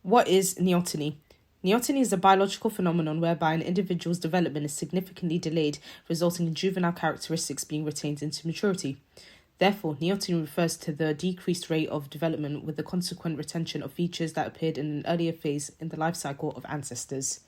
What is neoteny? Neoteny is a biological phenomenon whereby an individual's development is significantly delayed, resulting in juvenile characteristics being retained into maturity. Therefore, neoteny refers to the decreased rate of development with the consequent retention of features that appeared in an earlier phase in the life cycle of ancestors.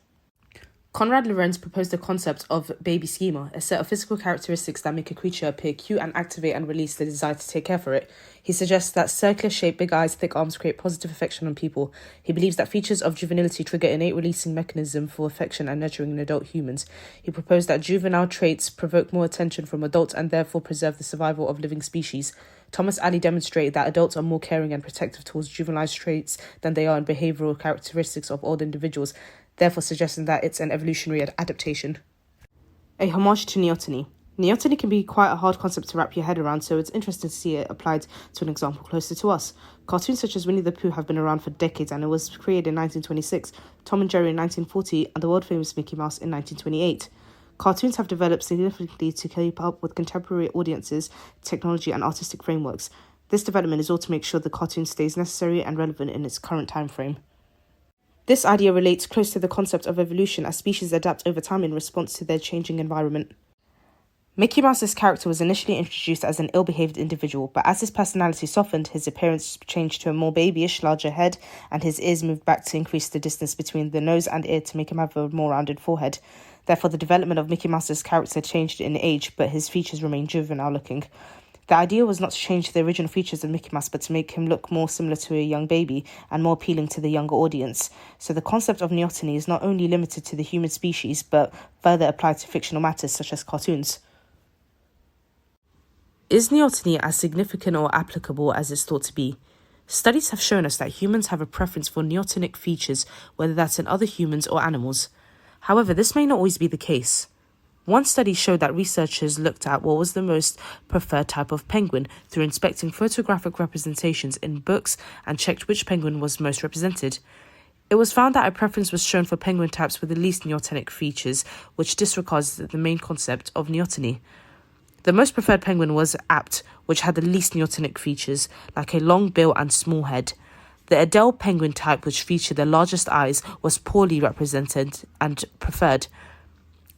Konrad Lorenz proposed the concept of baby schema, a set of physical characteristics that make a creature appear cute and activate and release the desire to take care for it. He suggests that circular shape, big eyes, thick arms create positive affection on people. He believes that features of juvenility trigger innate releasing mechanism for affection and nurturing in adult humans. He proposed that juvenile traits provoke more attention from adults and therefore preserve the survival of living species. Thomas Alley demonstrated that adults are more caring and protective towards juvenile traits than they are in behavioural characteristics of old individuals, therefore suggesting that it's an evolutionary adaptation. A homage to neoteny. Neoteny can be quite a hard concept to wrap your head around, so it's interesting to see it applied to an example closer to us. Cartoons such as Winnie the Pooh have been around for decades, and it was created in 1926, Tom and Jerry in 1940, and the world-famous Mickey Mouse in 1928. Cartoons have developed significantly to keep up with contemporary audiences, technology, and artistic frameworks. This development is all to make sure the cartoon stays necessary and relevant in its current time frame. This idea relates close to the concept of evolution, as species adapt over time in response to their changing environment. Mickey Mouse's character was initially introduced as an ill-behaved individual, but as his personality softened, his appearance changed to a more babyish, larger head, and his ears moved back to increase the distance between the nose and ear to make him have a more rounded forehead. Therefore, the development of Mickey Mouse's character changed in age, but his features remained juvenile-looking. The idea was not to change the original features of Mickey Mouse, but to make him look more similar to a young baby and more appealing to the younger audience. So the concept of neoteny is not only limited to the human species, but further applied to fictional matters such as cartoons. Is neoteny as significant or applicable as it's thought to be? Studies have shown us that humans have a preference for neotenic features, whether that's in other humans or animals. However, this may not always be the case. One study showed that researchers looked at what was the most preferred type of penguin through inspecting photographic representations in books and checked which penguin was most represented. It was found that a preference was shown for penguin types with the least neotenic features, which disregards the main concept of neoteny. The most preferred penguin was Apt, which had the least neotenic features, like a long bill and small head. The Adélie penguin type, which featured the largest eyes, was poorly represented and preferred.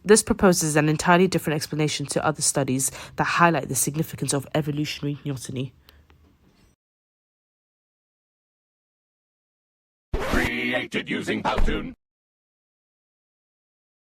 This proposes an entirely different explanation to other studies that highlight the significance of evolutionary neoteny. Created using Powtoon.